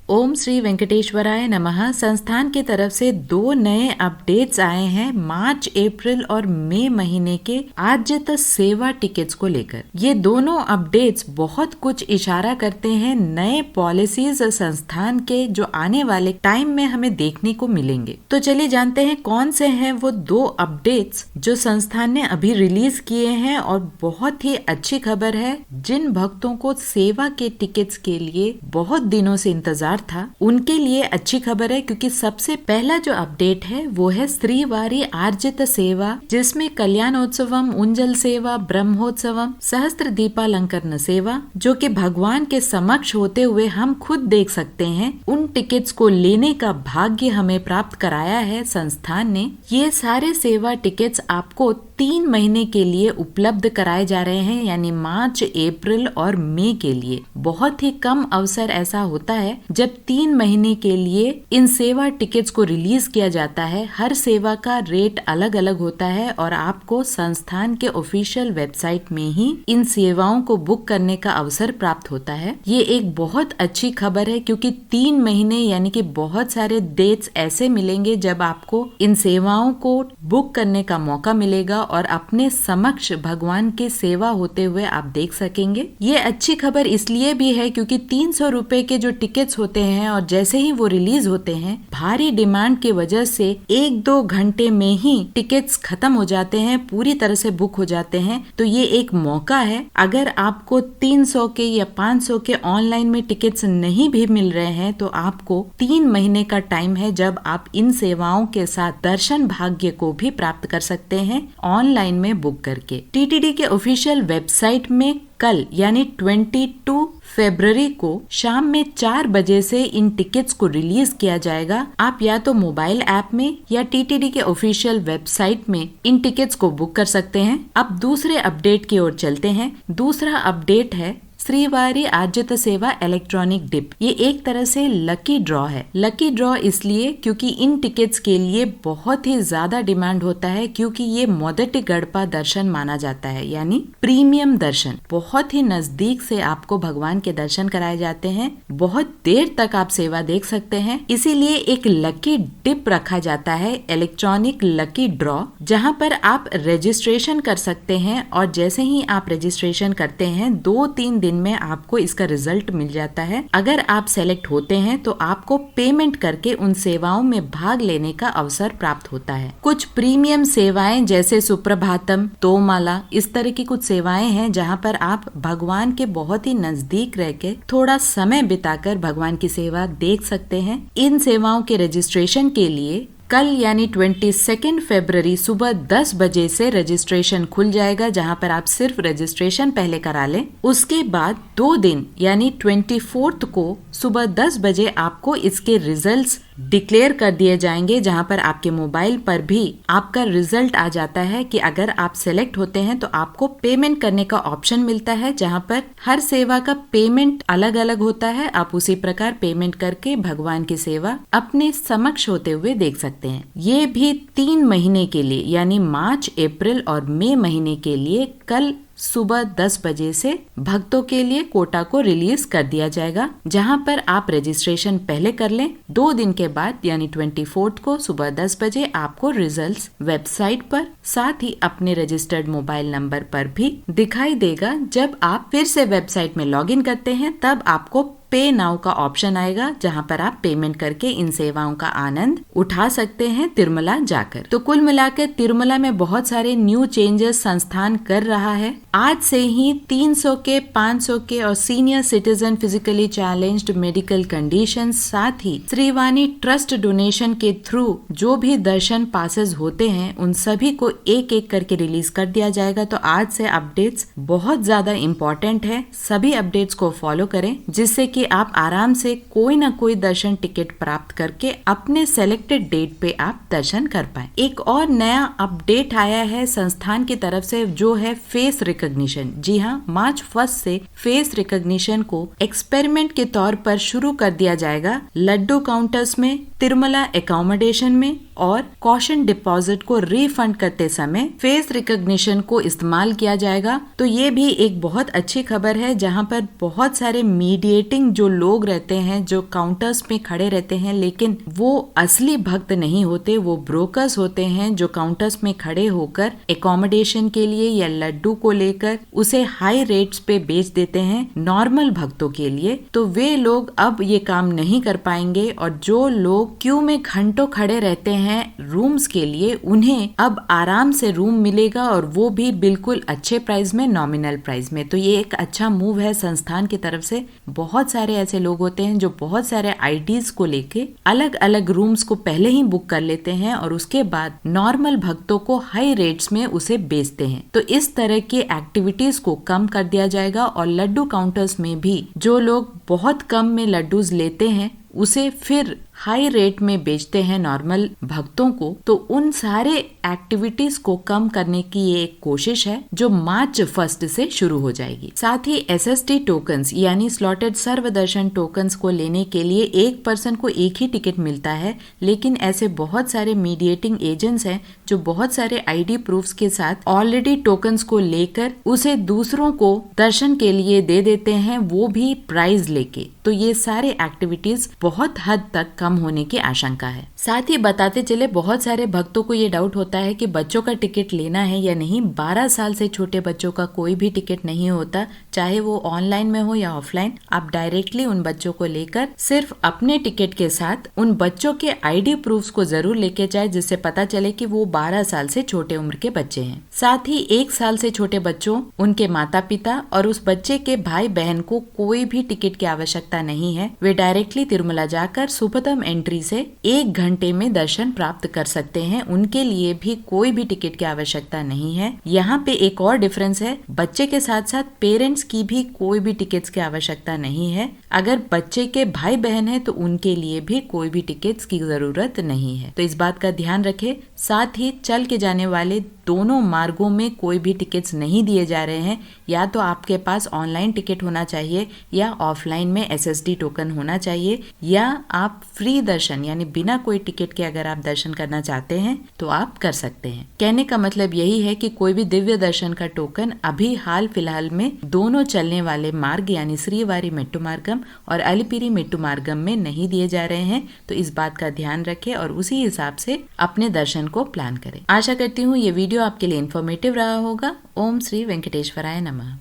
ओम श्री वेंकटेश्वराय नमः। संस्थान की तरफ से 2 नए अपडेट्स आए हैं मार्च, अप्रैल और मई महीने के आद्यत सेवा टिकट्स को लेकर। ये दोनों अपडेट्स बहुत कुछ इशारा करते हैं नए पॉलिसीज संस्थान के जो आने वाले टाइम में हमें देखने को मिलेंगे। तो चलिए जानते हैं कौन से हैं वो 2 अपडेट्स जो संस्थान ने अभी रिलीज किए हैं और बहुत ही अच्छी खबर है। जिन भक्तों को सेवा के टिकट्स के लिए बहुत दिनों से इंतजार था उनके लिए अच्छी खबर है, क्योंकि सबसे पहला जो अपडेट है वो है श्रीवारी आर्जित सेवा, जिसमें कल्याणोत्सवम, उंजल सेवा, ब्रह्मोत्सवम, सहस्त्र दीपालंकरण सेवा, जो कि भगवान के समक्ष होते हुए हम खुद देख सकते हैं, उन टिकट्स को लेने का भाग्य हमें प्राप्त कराया है संस्थान ने। ये सारे सेवा टिकट्स आपको 3 महीने के लिए उपलब्ध कराए जा रहे हैं, यानी मार्च, अप्रैल और मई के लिए। बहुत ही कम अवसर ऐसा होता है जब 3 महीने के लिए इन सेवा टिकट्स को रिलीज किया जाता है। हर सेवा का रेट अलग अलग होता है और आपको संस्थान के ऑफिशियल वेबसाइट में ही इन सेवाओं को बुक करने का अवसर प्राप्त होता है। ये एक बहुत अच्छी खबर है, क्योंकि 3 महीने यानी कि बहुत सारे डेट्स ऐसे मिलेंगे जब आपको इन सेवाओं को बुक करने का मौका मिलेगा और अपने समक्ष भगवान के सेवा होते हुए आप देख सकेंगे। ये अच्छी खबर इसलिए भी है क्योंकि 300 रुपए के जो टिकट्स होते हैं और जैसे ही वो रिलीज होते हैं, भारी डिमांड की वजह से 1-2 घंटे में ही टिकट्स खत्म हो जाते हैं, पूरी तरह से बुक हो जाते हैं। तो ये एक मौका है। अगर आपको 300 के या 500 के ऑनलाइन में टिकट्स नहीं भी मिल रहे हैं तो आपको 3 महीने का टाइम है जब आप इन सेवाओं के साथ दर्शन भाग्य को भी प्राप्त कर सकते हैं ऑनलाइन में बुक करके। टीटीडी के ऑफिशियल वेबसाइट में कल यानी 22 फरवरी को शाम में 4 बजे से इन टिकट्स को रिलीज किया जाएगा। आप या तो मोबाइल ऐप में या टीटीडी के ऑफिशियल वेबसाइट में इन टिकट्स को बुक कर सकते हैं। अब दूसरे अपडेट की ओर चलते हैं। दूसरा अपडेट है श्रीवारी आर्जित सेवा इलेक्ट्रॉनिक डिप। ये एक तरह से लकी ड्रॉ है। लकी ड्रॉ इसलिए क्योंकि इन टिकट्स के लिए बहुत ही ज्यादा डिमांड होता है, क्योंकि ये मोदटी गड़पा दर्शन माना जाता है, यानी प्रीमियम दर्शन। बहुत ही नजदीक से आपको भगवान के दर्शन कराए जाते हैं, बहुत देर तक आप सेवा देख सकते हैं। इसीलिए एक लकी डिप रखा जाता है, इलेक्ट्रॉनिक लकी ड्रॉ, जहाँ पर आप रजिस्ट्रेशन कर सकते हैं और जैसे ही आप रजिस्ट्रेशन करते हैं 2-3 दिन में आपको इसका रिजल्ट मिल जाता है। अगर आप सेलेक्ट होते हैं तो आपको पेमेंट करके उन सेवाओं में भाग लेने का अवसर प्राप्त होता है। कुछ प्रीमियम सेवाएं जैसे सुप्रभातम, तोमाला, इस तरह की कुछ सेवाएं हैं जहां पर आप भगवान के बहुत ही नजदीक रह के थोड़ा समय बिताकर भगवान की सेवा देख सकते हैं। इन सेवाओं के रजिस्ट्रेशन के लिए कल यानी 22 फरवरी सुबह 10 बजे से रजिस्ट्रेशन खुल जाएगा, जहां पर आप सिर्फ रजिस्ट्रेशन पहले करा लें। उसके बाद 2 दिन यानी 24 को सुबह 10 बजे आपको इसके रिजल्ट्स डिक्लेयर कर दिए जाएंगे, जहां पर आपके मोबाइल पर भी आपका रिजल्ट आ जाता है कि अगर आप सेलेक्ट होते हैं तो आपको पेमेंट करने का ऑप्शन मिलता है, जहां पर हर सेवा का पेमेंट अलग अलग होता है। आप उसी प्रकार पेमेंट करके भगवान की सेवा अपने समक्ष होते हुए देख सकते हैं। ये भी 3 महीने के लिए यानी मार्च, अप्रैल और मई महीने के लिए कल सुबह 10 बजे से भक्तों के लिए कोटा को रिलीज कर दिया जाएगा, जहां पर आप रजिस्ट्रेशन पहले कर लें। 2 दिन के बाद यानी 24 को सुबह 10 बजे आपको रिजल्ट्स वेबसाइट पर, साथ ही अपने रजिस्टर्ड मोबाइल नंबर पर भी दिखाई देगा। जब आप फिर से वेबसाइट में लॉगिन करते हैं तब आपको पे नाउ का ऑप्शन आएगा, जहां पर आप पेमेंट करके इन सेवाओं का आनंद उठा सकते हैं तिरुमला जाकर। तो कुल मिलाकर तिरुमला में बहुत सारे न्यू चेंजेस संस्थान कर रहा है। आज से ही 300 के, 500 के और senior citizen physically challenged medical condition, साथ ही श्रीवाणी ट्रस्ट डोनेशन के थ्रू जो भी दर्शन पासेस होते हैं उन सभी को एक एक करके रिलीज कर दिया जाएगा। तो आज से अपडेट्स बहुत ज्यादा इम्पोर्टेंट है। सभी अपडेट्स को फॉलो करें, जिससे कि आप आराम से कोई ना कोई दर्शन टिकट प्राप्त करके अपने सेलेक्टेड डेट पे आप दर्शन कर पाए। एक और नया अपडेट आया है संस्थान की तरफ से, जो है फेस रिकॉग्निशन। जी हाँ, मार्च 1 से फेस रिकॉग्निशन को एक्सपेरिमेंट के तौर पर शुरू कर दिया जाएगा। लड्डू काउंटर्स में, तिरुमला एकोमोडेशन में और कॉशन डिपॉजिट को रिफंड करते समय फेस रिकॉग्निशन को इस्तेमाल किया जाएगा। तो ये भी एक बहुत अच्छी खबर है, जहां पर बहुत सारे मीडिएटिंग वेटिंग जो लोग रहते हैं, जो काउंटर्स पे खड़े रहते हैं, लेकिन वो असली भक्त नहीं होते, वो ब्रोकर्स होते हैं जो काउंटर्स में खड़े होकर एकोमोडेशन के लिए या लड्डू को लेकर उसे हाई रेट्स पे बेच देते हैं नॉर्मल भक्तों के लिए। तो वे लोग अब ये काम नहीं कर पाएंगे और जो लोग क्यू में घंटों खड़े रहते हैं रूम्स के लिए, उन्हें अब आराम से रूम मिलेगा और वो भी बिल्कुल अच्छे प्राइस में, नॉमिनल प्राइस में। तो ये एक अच्छा मूव है संस्थान की तरफ से। बहुत सारे ऐसे लोग होते हैं जो बहुत सारे आईडीज को लेके अलग अलग रूम्स को पहले ही बुक कर लेते हैं और उसके बाद नॉर्मल भक्तों को हाई रेट्स में उसे बेचते हैं। तो इस तरह की एक्टिविटीज को कम कर दिया जाएगा और लड्डू काउंटर्स में भी जो लोग बहुत कम में लड्डूज लेते हैं उसे फिर हाई रेट में बेचते हैं नॉर्मल भक्तों को। तो उन सारे एक्टिविटीज को कम करने की ये एक कोशिश है जो मार्च 1 से शुरू हो जाएगी। साथ ही SST टोकन्स यानी स्लॉटेड सर्वदर्शन टोकन्स को लेने के लिए एक पर्सन को एक ही टिकट मिलता है, लेकिन ऐसे बहुत सारे मीडिएटिंग एजेंट्स हैं जो बहुत सारे ID प्रूफ्स के साथ ऑलरेडी टोकन्स को लेकर उसे दूसरों को दर्शन के लिए दे देते हैं, वो भी प्राइस लेके। तो ये सारे एक्टिविटीज बहुत हद तक कम होने की आशंका है। साथ ही बताते चले, बहुत सारे भक्तों को ये डाउट होता है कि बच्चों का टिकट लेना है या नहीं। 12 साल से छोटे बच्चों का कोई भी टिकट नहीं होता, चाहे वो ऑनलाइन में हो या ऑफलाइन। आप डायरेक्टली उन बच्चों को लेकर सिर्फ अपने टिकट के साथ उन बच्चों के ID प्रूफ्स को जरूर लेके जाए, जिससे पता चले कि वो 12 साल से छोटे उम्र के बच्चे हैं। साथ ही 1 साल से छोटे बच्चों, उनके माता पिता और उस बच्चे के भाई बहन को कोई भी टिकट की आवश्यकता नहीं है। वे डायरेक्टली तिरुमला जाकर सुपथम एंट्री से 1 घंटे में दर्शन प्राप्त कर सकते हैं। उनके लिए भी कोई भी टिकट की आवश्यकता नहीं है। यहाँ पे एक और डिफरेंस है, बच्चे के साथ साथ पेरेंट्स की भी कोई भी टिकट्स की आवश्यकता नहीं है। अगर बच्चे के भाई बहन है तो उनके लिए भी कोई भी टिकट्स की जरूरत नहीं है। तो इस बात का ध्यान रखें। साथ ही चल के जाने वाले दोनों मार्गों में कोई भी टिकट्स नहीं दिए जा रहे हैं। या तो आपके पास ऑनलाइन टिकट होना चाहिए या ऑफलाइन में SSD टोकन होना चाहिए, या आप फ्री दर्शन यानी बिना कोई टिकट के अगर आप दर्शन करना चाहते हैं तो आप कर सकते हैं। कहने का मतलब यही है कि कोई भी दिव्य दर्शन का टोकन अभी हाल फिलहाल में दोनों चलने वाले मार्ग यानी श्रीवारी मेट्टू मार्गम और अलिपिरी मेट्टू मार्गम में नहीं दिए जा रहे हैं। तो इस बात का ध्यान रखें और उसी हिसाब से अपने दर्शन को प्लान करें। आशा करती हूँ ये वीडियो आपके लिए इन्फॉर्मेटिव रहा होगा। ओम श्री वेंकटेश्वराय नमः।